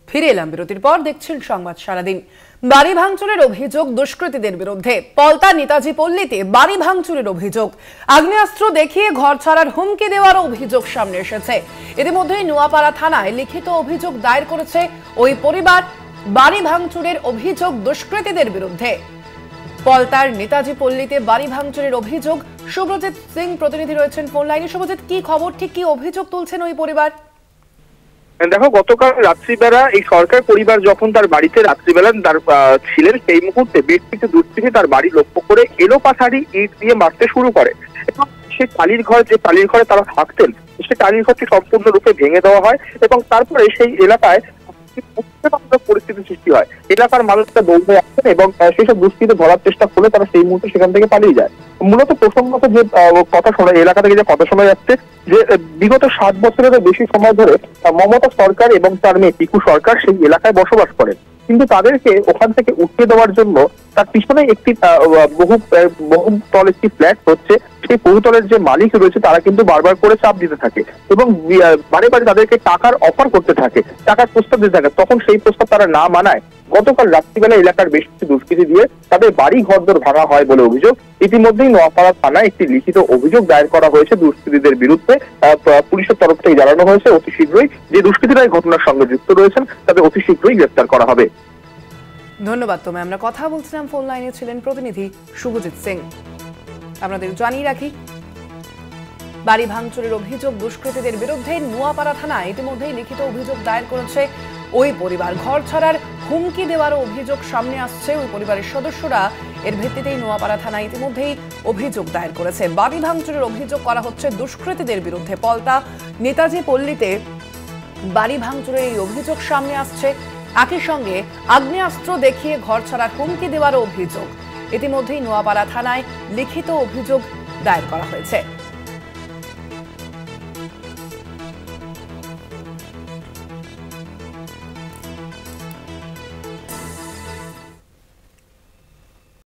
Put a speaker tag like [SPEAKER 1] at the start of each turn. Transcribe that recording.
[SPEAKER 1] ফিরে এলাম বিরতির পর, দেখছেন সংবাদ সারাদিন। বাড়ি ভাঙচুরের অভিযোগ দুষ্কৃতীদের বিরুদ্ধে। পলতা নেতাজি পল্লীতে বাড়ি ভাঙচুরের অভিযোগ, আগ্নেয়াস্ত্র দেখিয়ে ঘর ছাড়ার হুমকি দেওয়ার অভিযোগ সামনে এসেছে। ইতিমধ্যেই নোয়াপাড়া থানায় লিখিত অভিযোগ দায়ের করেছে ওই পরিবার। বাড়ি ভাঙচুরের অভিযোগ দুষ্কৃতীদের বিরুদ্ধে। পলতার নেতাজি পল্লীতে বাড়ি ভাঙচুরের অভিযোগ। শুভজিৎ সিং প্রতিনিধি রয়েছেন ফোন লাইনে। শুভজিৎ, কি খবর, ঠিক কি অভিযোগ তুলছেন ওই পরিবার?
[SPEAKER 2] দেখো, গতকাল রাত্রিবেলা এই সরকার পরিবার যখন তার বাড়িতে রাত্রিবেলা তার ছিলেন, সেই মুহূর্তে বেশ কিছু দুষ্কৃতী তার বাড়ি লক্ষ্য করে এলোপাথারি ইট দিয়ে মারতে শুরু করে এবং সে টালির ঘরে তারা থাকতেন, সে টালির ঘরটি সম্পূর্ণরূপে ভেঙে দেওয়া হয় এবং তারপরে সেই এলাকায় পরিস্থিতি সৃষ্টি হয়। এলাকার মানুষরা দৌড়ে আসেন এবং সেসব দুষ্কৃতী ধরার চেষ্টা করে তারা সেই মুহূর্তে সেখান থেকে পালিয়ে যায়। মূলত প্রসঙ্গত যে কথা শোনা, এলাকা থেকে যে কথা শোনা যাচ্ছে যে বিগত 7 বছরেরও বেশি সময় ধরে মমতা সরকার এবং তার মেয়ে টিকু সরকার সেই এলাকায় বসবাস করেন, কিন্তু তাদেরকে ওখান থেকে উঠিয়ে দেওয়ার জন্য তার পিছনে একটি বহুতল একটি ফ্ল্যাট হচ্ছে, সেই বহুতলের যে মালিক রয়েছে তারা কিন্তু বারবার করে চাপ দিতে থাকে এবং বারে বারে তাদেরকে টাকার অফার করতে থাকে, টাকার প্রস্তাব দিতে থাকে। তখন সেই প্রস্তাব তারা না মানায় গতকাল রাত্রিবেলা এলাকার বেশ কিছু দুষ্কৃতী দিয়ে তাদের বাড়ি ঘরদোর ভাঙা হয় বলে অভিযোগ। ইতিমধ্যেই নোয়াপাড়া থানায় একটি লিখিত অভিযোগ দায়ের করা হয়েছে দুষ্কৃতীদের বিরুদ্ধে। পুলিশের তরফ থেকে জানানো হয়েছে অতি শীঘ্রই যে দুষ্কৃতীরা এই ঘটনার সঙ্গে যুক্ত রয়েছেন তাদের অতি শীঘ্রই গ্রেফতার করা হবে।
[SPEAKER 1] ধন্যবাদ তোমায়। আমরা কথা বলছিলাম, ফোন লাইনে ছিলেন প্রতিনিধি শুভজিৎ সিং। আপনাদের জানিয়ে রাখি, বাড়ি ভাঙচুরের অভিযোগ দুষ্কৃতীদের বিরুদ্ধে। নোয়াপাড়া থানায় ইতিমধ্যেই লিখিত অভিযোগ দায়ের করেছে ওই পরিবার। ঘর ছাড়ার হুমকি দেওয়ার অভিযোগ সামনে আসছে ওই পরিবারের সদস্যরা। এর ভিত্তিতেই নোয়াপাড়া থানায় ইতিমধ্যেই অভিযোগ দায়ের করেছে। বাড়ি ভাঙচুরের অভিযোগ করা হচ্ছে দুষ্কৃতীদের বিরুদ্ধে। পলতা নেতাজি পল্লীতে বাড়ি ভাঙচুরের এই অভিযোগ সামনে আসছে। একই সঙ্গে আগ্নেয়াস্ত্র দেখিয়ে ঘর ছাড়ার হুমকি দেওয়ার অভিযোগ। ইতিমধ্যেই নোয়াপাড়া থানায় লিখিত অভিযোগ দায়ের করা হয়েছে।